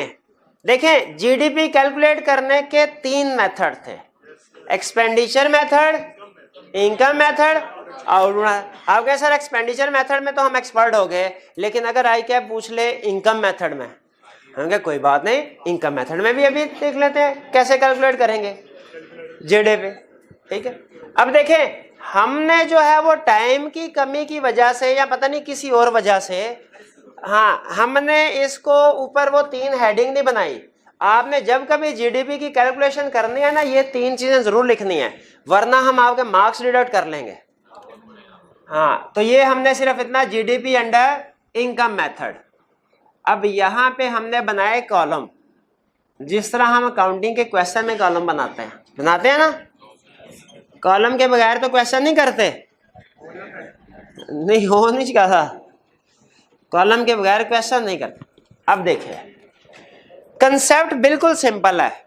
देखें जीडीपी कैलकुलेट करने के 3 मेथड थे, एक्सपेंडिचर मेथड, इनकम मेथड और आप कहें सर एक्सपेंडिचर मेथड में तो हम एक्सपर्ट हो गए, लेकिन अगर आई क्या पूछ ले इनकम मेथड में, हम कहे कोई बात नहीं, इनकम मेथड में भी अभी देख लेते हैं कैसे कैलकुलेट करेंगे जीडीपी। ठीक है, अब देखें हमने जो है वो टाइम की कमी की वजह से या पता नहीं किसी और वजह से, हाँ हमने इसको ऊपर वो 3 हेडिंग नहीं बनाई। आपने जब कभी जीडीपी की कैलकुलेशन करनी है ना, ये 3 चीजें जरूर लिखनी है, वरना हम आपके मार्क्स डिडक्ट कर लेंगे। हाँ तो ये हमने सिर्फ इतना, जीडीपी अंडर इनकम मेथड। अब यहाँ पे हमने बनाए कॉलम, जिस तरह हम अकाउंटिंग के क्वेश्चन में कॉलम बनाते हैं ना, कॉलम के बगैर तो क्वेश्चन नहीं करते, नहीं हो नहीं कहा, कॉलम के बगैर क्वेश्चन नहीं करते। अब देखिए कंसेप्ट बिल्कुल सिंपल है।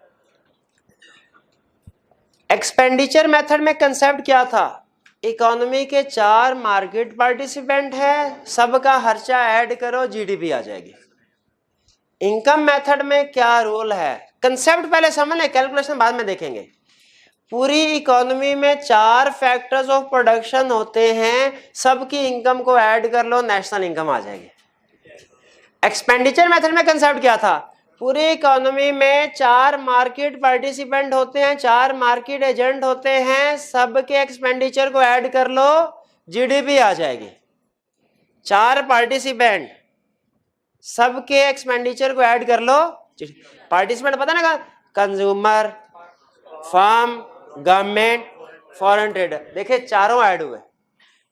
एक्सपेंडिचर मेथड में कंसेप्ट क्या था, इकोनॉमी के 4 मार्केट पार्टिसिपेंट हैं, सबका खर्चा ऐड करो जीडीपी आ जाएगी। इनकम मेथड में क्या रूल है, कंसेप्ट पहले समझ लें, कैलकुलेशन बाद में देखेंगे। पूरी इकोनॉमी में 4 फैक्टर्स ऑफ प्रोडक्शन होते हैं, सबकी इनकम को ऐड कर लो, नेशनल इनकम आ जाएगी। एक्सपेंडिचर मेथड में कंसेप्ट क्या था, पूरी इकोनॉमी में 4 मार्केट पार्टिसिपेंट होते हैं, 4 मार्केट एजेंट होते हैं, सबके एक्सपेंडिचर को ऐड कर लो, जीडीपी आ जाएगी। 4 पार्टिसिपेंट, सबके एक्सपेंडिचर को ऐड कर लो, पार्टिसिपेंट पता ना, consumer, firm, government, foreign trader, देखिए चारों ऐड हुए।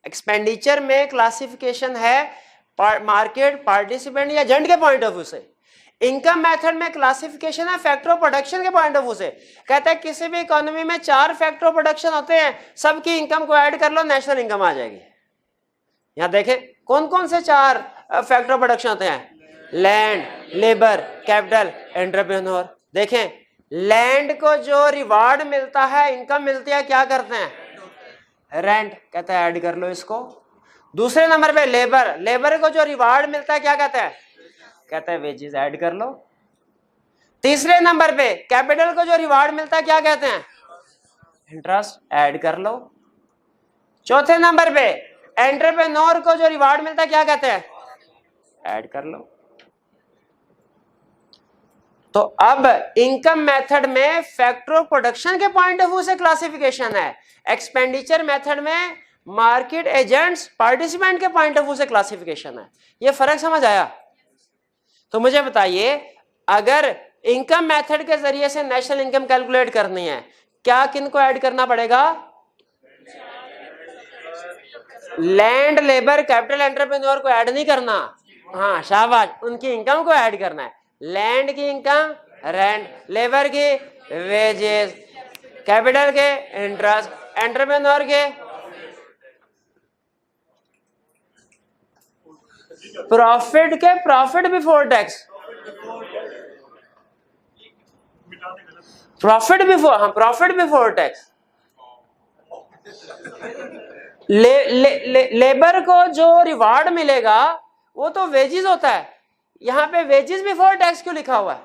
एक्सपेंडिचर में क्लासिफिकेशन है मार्केट, पार्टिसिपेंट या एजेंट के पॉइंट ऑफ व्यू से। इनकम मेथड में क्लासिफिकेशन है फैक्टर ऑफ प्रोडक्शन के पॉइंट ऑफ व्यू से। कहता है किसी भी इकोनॉमी में 4 फैक्टर ऑफ प्रोडक्शन होते हैं, सबकी इनकम को ऐड कर लो, नेशनल इनकम आ जाएगी। यहां देखें कौन कौन से 4 फैक्टर ऑफ प्रोडक्शन होते हैं, लैंड, लेबर, कैपिटल, एंटरप्रेन्योर। देखें लैंड को जो रिवार्ड मिलता है, इनकम मिलती है, क्या करते हैं, रेंट, कहता है ऐड कर लो इसको। दूसरे नंबर पे लेबर, लेबर को जो रिवार्ड मिलता है क्या कहता है, कहता है वेजेस, ऐड कर लो। तीसरे नंबर पे कैपिटल को जो रिवार्ड मिलता है क्या कहते हैं, इंटरेस्ट, ऐड कर लो। चौथे नंबर पे एंटरप्रेन्योर को जो रिवार्ड मिलता है क्या कहते हैं, ऐड कर लो। तो अब इनकम मेथड में फैक्टर ऑफ प्रोडक्शन के पॉइंट ऑफ व्यू से क्लासिफिकेशन है, एक्सपेंडिचर मेथड में मार्केट एजेंट्स, पार्टिसिपेंट के पॉइंट ऑफ व्यू से क्लासिफिकेशन है। ये फर्क समझ आया? तो मुझे बताइए अगर इनकम मेथड के जरिए से नेशनल इनकम कैलकुलेट करनी है, क्या किनको ऐड करना पड़ेगा, लैंड, लेबर, कैपिटल, एंटरप्रेन्योर को ऐड नहीं करना, हाँ शाबाश, उनकी इनकम को ऐड करना है। लैंड की इनकम रेंट, लेबर की वेजेस, कैपिटल के इंटरेस्ट, एंटरप्रेन्योर के प्रॉफिट के profit before tax, profit before, हाँ प्रॉफिट बिफोर टैक्स। लेबर को जो रिवार्ड मिलेगा वो तो वेजेस होता है, यहां पे वेजेस बिफोर टैक्स क्यों लिखा हुआ है?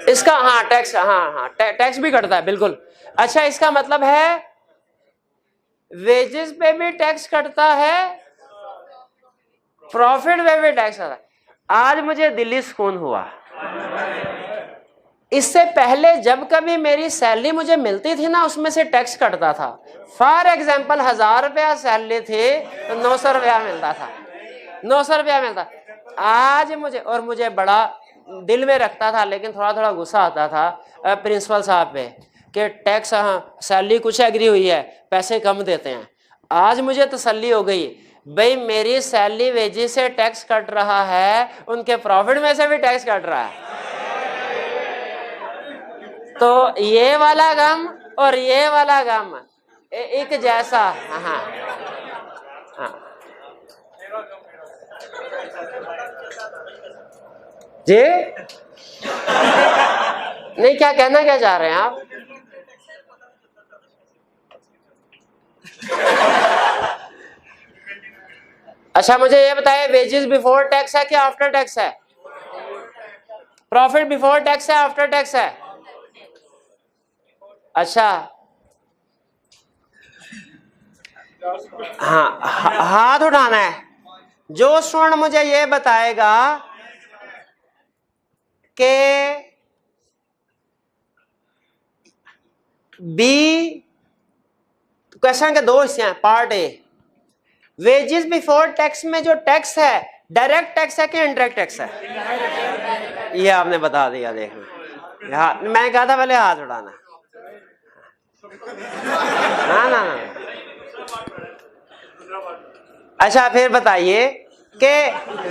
इसका हाँ टैक्स, हाँ टैक्स भी कटता है बिल्कुल। अच्छा इसका मतलब है वेजेस पे भी टैक्स कटता है, प्रॉफिट पे भी टैक्स कटता है। आज मुझे दिल्ली सुकून हुआ, इससे पहले जब कभी मेरी सैलरी मुझे मिलती थी ना, उसमें से टैक्स कटता था। फॉर एग्जाम्पल 1000 रुपया सैलरी थी तो 900 रुपया मिलता था, 900 रुपया मिलता। आज मुझे, और मुझे बड़ा दिल में रखता था, लेकिन थोड़ा थोड़ा गुस्सा आता था प्रिंसिपल साहब पे कि टैक्स, हाँ सैलरी कुछ एग्री हुई है, पैसे कम देते हैं। आज मुझे तसल्ली हो गई, भाई मेरी सैलरी वेजेस से टैक्स कट रहा है, उनके प्रॉफिट में से भी टैक्स कट रहा है, तो ये वाला गम और ये वाला गम एक जैसा। हाँ हाँ जी, नहीं क्या कहना क्या चाह रहे हैं आप? अच्छा मुझे ये बताइए, वेजेस बिफोर टैक्स है कि आफ्टर टैक्स है? प्रॉफिट बिफोर टैक्स है आफ्टर टैक्स है? अच्छा हाँ, हाथ उठाना है। जो स्टूडेंट मुझे ये बताएगा कि बी क्वेश्चन के दो हिस्से हैं, part A, wages before tax में जो टैक्स है डायरेक्ट टैक्स है कि इनडायरेक्ट टैक्स है? ये आपने बता दिया, देखना मैं कहा था पहले हाथ उठाना। ना अच्छा फिर बताइए कि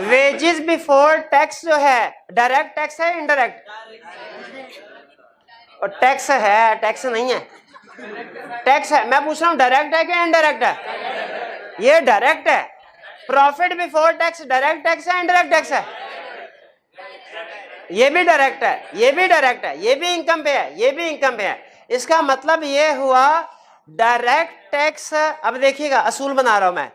वेजेस बिफोर टैक्स जो है डायरेक्ट टैक्स है इनडायरेक्ट? और टैक्स है, टैक्स नहीं है, टैक्स है। मैं पूछ रहा हूं डायरेक्ट है कि इनडायरेक्ट है? ये डायरेक्ट है। Profit before tax direct tax है इनडायरेक्ट टैक्स है? ये भी डायरेक्ट है, ये भी डायरेक्ट है, ये भी इनकम पे है, ये भी इनकम पे है। इसका मतलब ये हुआ डायरेक्ट टैक्स। अब देखिएगा असूल बना रहा हूं मैं,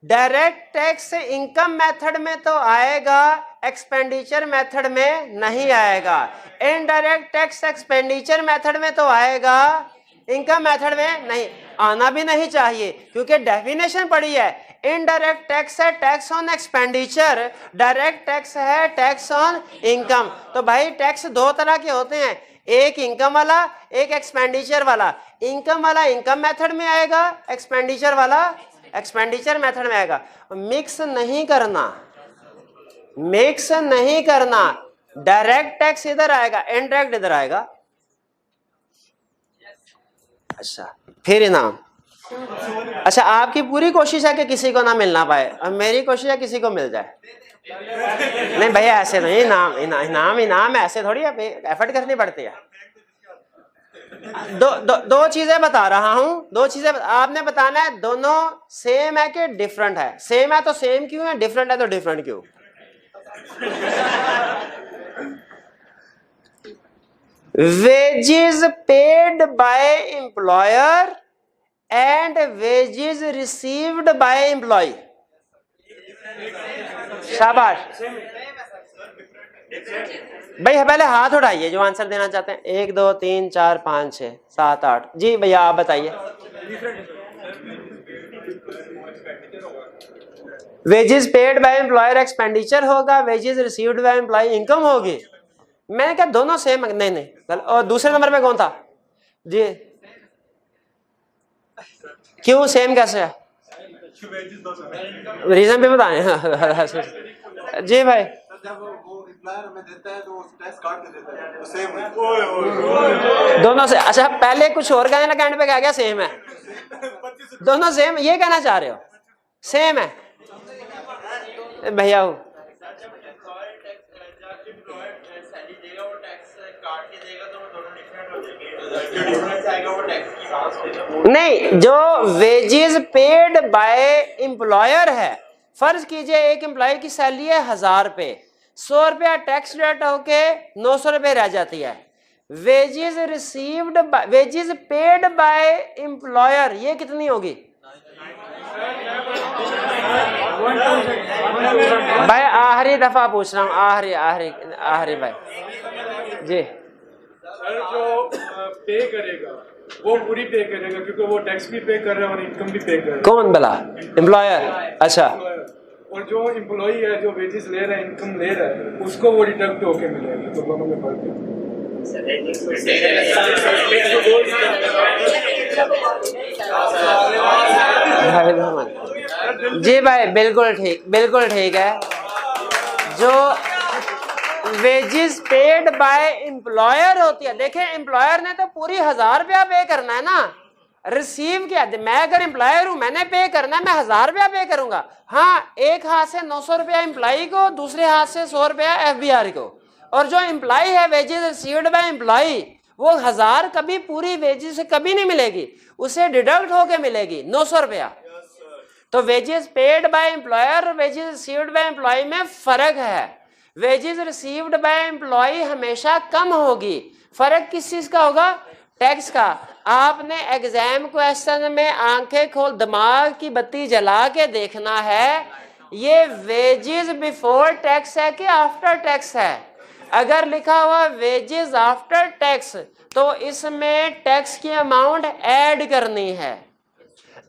डायरेक्ट टैक्स इनकम मेथड में तो आएगा, एक्सपेंडिचर मेथड में नहीं आएगा। इनडायरेक्ट टैक्स एक्सपेंडिचर मेथड में तो आएगा, इनकम मेथड में नहीं। आना भी नहीं चाहिए क्योंकि डेफिनेशन पड़ी है, इनडायरेक्ट टैक्स है tax on expenditure, direct tax है टैक्स ऑन इनकम। तो भाई टैक्स दो तरह के होते हैं, एक इनकम वाला, एक एक्सपेंडिचर वाला। इनकम वाला इनकम मेथड में आएगा, एक्सपेंडिचर वाला एक्सपेंडिचर मेथड में आएगा। मिक्स नहीं करना, मिक्स नहीं करना। डायरेक्ट टैक्स इधर आएगा, इनडायरेक्ट इधर आएगा। अच्छा फिर इनाम। अच्छा आपकी पूरी कोशिश है कि किसी को ना मिलना पाए, और मेरी कोशिश है किसी को मिल जाए। नहीं भैया ऐसे नहीं, इनाम इनाम इनाम ऐसे थोड़ी है, एफर्ट करनी पड़ती है। दो चीजें बता रहा हूं, दो चीजें आपने बताना है, दोनों सेम है कि डिफरेंट है? सेम है तो सेम क्यों है, डिफरेंट है तो डिफरेंट क्यों? wages paid by employer and wages received by employee। शाबाश भैया, पहले हाथ उठाइए जो आंसर देना चाहते हैं। 1 2 3 4 5 6 7 8। जी भैया आप बताइए। Wages paid by employer expenditure होगा, wages received by employee income होगी। मैंने कहा दोनों सेम। नहीं। और दूसरे नंबर पे कौन था जी? क्यों सेम कैसे है? रीजन भी बताएं। जी भाई जब वो एम्प्लॉयर हमें देता है तो वो टैक्स काट के देता है, तो सेम है दोनों से। अच्छा पहले कुछ और कहने लगा, एंड पे कह गया सेम है। दोनों सेम, ये कहना चाह रहे हो सेम है भैया? नहीं, जो वेजेस पेड बाय एम्प्लॉयर है, फर्ज कीजिए एक एम्प्लॉय की सैलरी है 1000 रुपए, 100 रुपया टैक्स डेट होके 900 रुपए रह जाती है। Wages received, wages paid by employer ये कितनी होगी भाई? आखिरी दफा पूछ रहा हूँ, आखिरी भाई जी। सर जो पे करेगा वो पूरी पे करेगा क्योंकि वो टैक्स भी पे कर रहा है और इनकम भी पे कर रहा है। कौन भला? एम्प्लॉयर। अच्छा, और जो एम्प्लॉई है जो वेजेस ले रहा है, इनकम ले रहा है, उसको वो डिडक्ट होके मिलेगा। तो दोनों में फर्क है। जी भाई बिल्कुल ठीक है। जो वेजेस पेड बाय एम्प्लॉयर होती है, देखें एम्प्लॉयर ने तो पूरी 1000 रुपया पे करना है ना, रिसीव क्या, मैं अगर एम्प्लॉयर हूं, मैंने पे करना है, मैं 1000 रुपया पे करूंगा। हाँ, एक हाथ से 900 रुपया एम्प्लॉय को, दूसरे हाथ से 100 रुपया FBR को। और जो एम्प्लॉय है वेजेस रिसीव्ड बाय एम्प्लॉय, वो 1000 कभी पूरी वेजेस से कभी नहीं मिलेगी, उसे डिडक्ट होके मिलेगी 900 रुपया। तो वेजेस पेड बाय एम्प्लॉयर और वेजेस रिसीव्ड बाय एम्प्लॉय में फर्क है। वेजेस रिसीव्ड बाय एम्प्लॉय हमेशा कम होगी। फर्क किस चीज का होगा? टैक्स का। आपने एग्जाम क्वेश्चन में आंखें खोल, दिमाग की बत्ती जला के देखना है ये वेजेस बिफोर टैक्स है कि आफ्टर टैक्स है। अगर लिखा हुआ वेजेस आफ्टर टैक्स तो इसमें टैक्स की अमाउंट ऐड करनी है।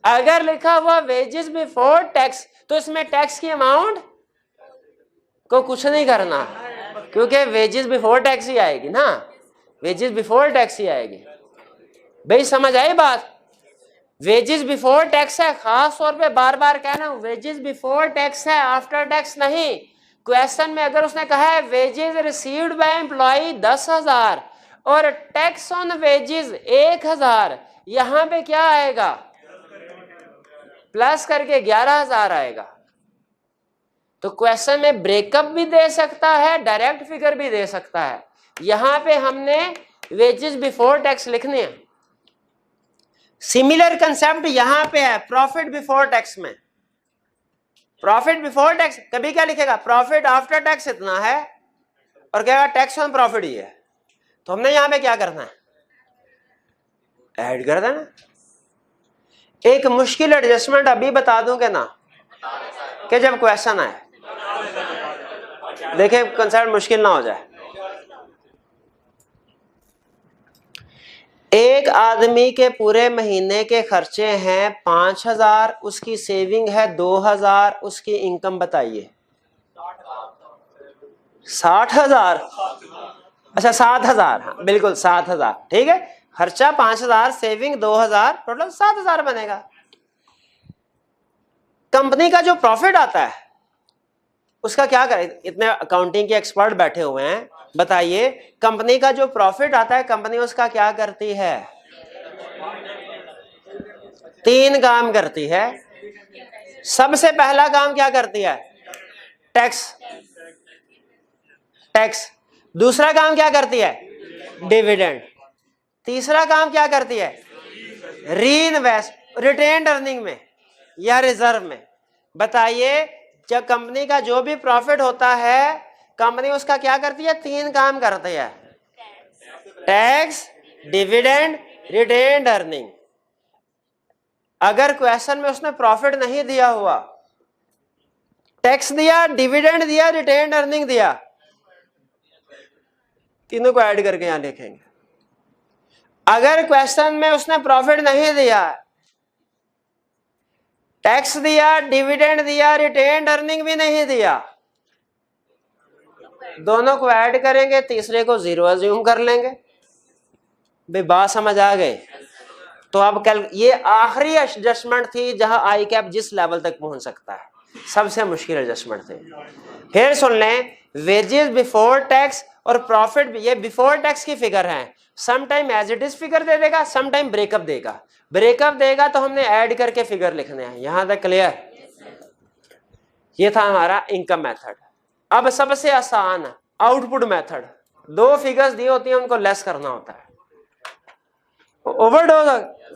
अगर लिखा हुआ वेजेस बिफोर टैक्स तो इसमें टैक्स की अमाउंट को कुछ नहीं करना, क्योंकि वेजेस बिफोर टैक्स ही आएगी ना, वेजेस बिफोर टैक्स ही आएगी। भाई समझ आई बात? वेजेस बिफोर टैक्स है, खास तौर पे बार बार कहना, वेजेस बिफोर टैक्स है, आफ्टर टैक्स नहीं। क्वेश्चन में अगर उसने कहा है वेजेस रिसीव्ड बाय एम्प्लॉय 10,000 और टैक्स ऑन वेजेस 1,000, यहां पे क्या आएगा? प्लस करके 11,000 आएगा। तो क्वेश्चन में ब्रेकअप भी दे सकता है, डायरेक्ट फिगर भी दे सकता है। यहां पे हमने वेजेस बिफोर टैक्स लिखने हैं। सिमिलर कंसेप्ट यहां पे है प्रॉफिट बिफोर टैक्स में। प्रॉफिट बिफोर टैक्स कभी क्या लिखेगा? प्रॉफिट आफ्टर टैक्स इतना है और कहेगा टैक्स ऑन प्रॉफिट ही है। तो हमने यहां पे क्या करना है? ऐड कर देना। एक मुश्किल एडजस्टमेंट अभी बता दूंगे ना कि जब क्वेश्चन आए, देखिए कंसेप्ट मुश्किल ना हो जाए। एक आदमी के पूरे महीने के खर्चे हैं 5,000, उसकी सेविंग है 2,000, उसकी इनकम बताइए। 60,000? अच्छा 7,000, हाँ बिल्कुल 7,000, ठीक है। खर्चा 5,000, सेविंग 2,000, टोटल 7,000 बनेगा। कंपनी का जो प्रॉफिट आता है उसका क्या करें? इतने अकाउंटिंग के एक्सपर्ट बैठे हुए हैं, बताइए कंपनी का जो प्रॉफिट आता है कंपनी उसका क्या करती है? 3 काम करती है। सबसे पहला काम क्या करती है? टैक्स। टैक्स। दूसरा काम क्या करती है? डिविडेंड। तीसरा काम क्या करती है? रीइन्वेस्ट, रिटेन्ड अर्निंग में या रिजर्व में। बताइए जब कंपनी का जो भी प्रॉफिट होता है कंपनी उसका क्या करती है? 3 काम करती है, टैक्स, डिविडेंड, रिटेन्ड अर्निंग। अगर क्वेश्चन में उसने प्रॉफिट नहीं दिया हुआ, टैक्स दिया, डिविडेंड दिया, रिटेन्ड अर्निंग दिया, तीनों को ऐड करके यहां लिखेंगे। अगर क्वेश्चन में उसने प्रॉफिट नहीं दिया, टैक्स दिया, डिविडेंड दिया, रिटेन्ड अर्निंग भी नहीं दिया, दोनों को ऐड करेंगे, तीसरे को 0 अज्यूम कर लेंगे। भाई बात समझ आ गई? तो अब कल ये आखिरी एडजस्टमेंट थी जहां आई कैप जिस लेवल तक पहुंच सकता है, सबसे मुश्किल एडजस्टमेंट थी। फिर सुन लें, वेजेस बिफोर टैक्स और प्रॉफिट भी ये बिफोर टैक्स की फिगर है। Some time as it is figure दे देगा, सम टाइम ब्रेकअप देगा। ब्रेकअप देगा तो हमने ऐड करके फिगर लिखने हैं। यहां तक क्लियर? ये था हमारा इनकम मेथड। अब सबसे आसान आउटपुट मेथड। 2 फिगर्स दी होती हैं, उनको लेस करना होता है। ओवरडोज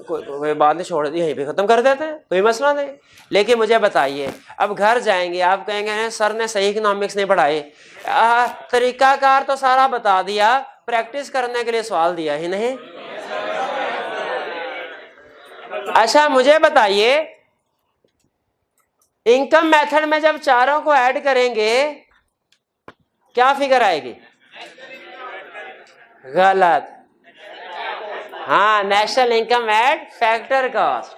कोई बात नहीं, छोड़ दी, यहीं पे खत्म कर देते हैं, कोई मसला नहीं। लेकिन मुझे बताइए, अब घर जाएंगे आप कहेंगे सर ने सही इकोनॉमिक्स नहीं पढ़ाई, तरीकाकार तो सारा बता दिया, प्रैक्टिस करने के लिए सवाल दिया ही नहीं। अच्छा मुझे बताइए, इनकम मेथड में जब चारों को ऐड करेंगे क्या फिगर आएगी? गलत। हाँ, national income at factor cost.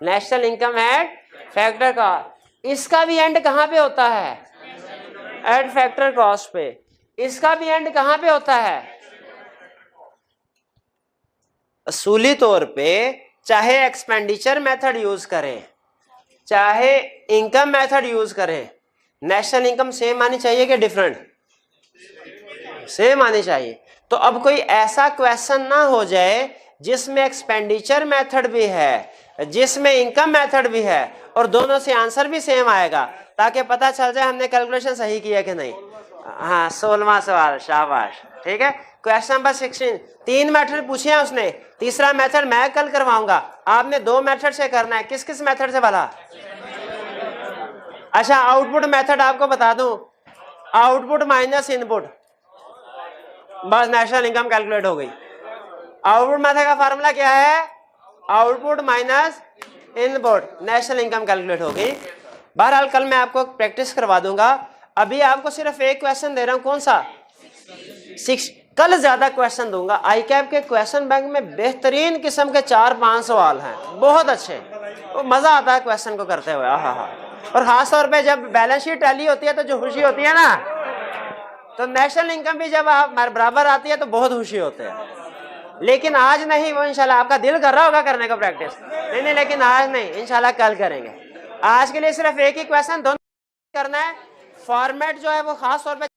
National income at factor cost. इसका भी एंड कहां पे होता है? एट फैक्टर कॉस्ट पे। इसका भी एंड कहां पे होता है? असूली तौर पे चाहे एक्सपेंडिचर मेथड यूज करें चाहे इनकम मेथड यूज करें, नेशनल इनकम सेम आनी चाहिए कि डिफरेंट? सेम आनी चाहिए। तो अब कोई ऐसा क्वेश्चन ना हो जाए जिसमें एक्सपेंडिचर मेथड भी है, जिसमें इनकम मेथड भी है, और दोनों से आंसर भी सेम आएगा, ताकि पता चल जाए हमने कैलकुलेशन सही किया कि नहीं। हाँ, 16वां सवाल, शाबाश। ठीक है, क्वेश्चन नंबर 16, 3 मेथड पूछे हैं उसने, तीसरा मेथड मैं कल करवाऊंगा। आपने 2 मेथड से करना है। किस किस मेथड से वाला? अच्छा, आउटपुट मेथड आपको बता दूं, आउटपुट माइनस इनपुट, बस नेशनल इनकम कैलकुलेट हो गई। आउटपुट मेथड का फार्मूला क्या है? Output minus input, national income calculate हो गई। बहरहाल कल मैं आपको प्रैक्टिस करवा दूंगा। अभी आपको सिर्फ एक क्वेश्चन दे रहा हूं, कौन सा? 6। कल ज्यादा क्वेश्चन दूंगा। आई कैप के क्वेश्चन बैंक में बेहतरीन किस्म के 4-5 सवाल हैं, बहुत अच्छे, वो मजा आता है क्वेश्चन को करते हुए। हाँ, और खास तौर पे जब बैलेंस शीट टैली होती है तो जो खुशी होती है ना, तो नेशनल इनकम भी जब आप बराबर आती है तो बहुत खुशी होते हैं। लेकिन आज नहीं, वो इंशाल्लाह आपका दिल कर रहा होगा करने का प्रैक्टिस, नहीं, लेकिन आज नहीं, इंशाल्लाह कल करेंगे। आज के लिए सिर्फ एक ही क्वेश्चन दोनों करना है। फॉर्मेट जो है वो खास तौर पे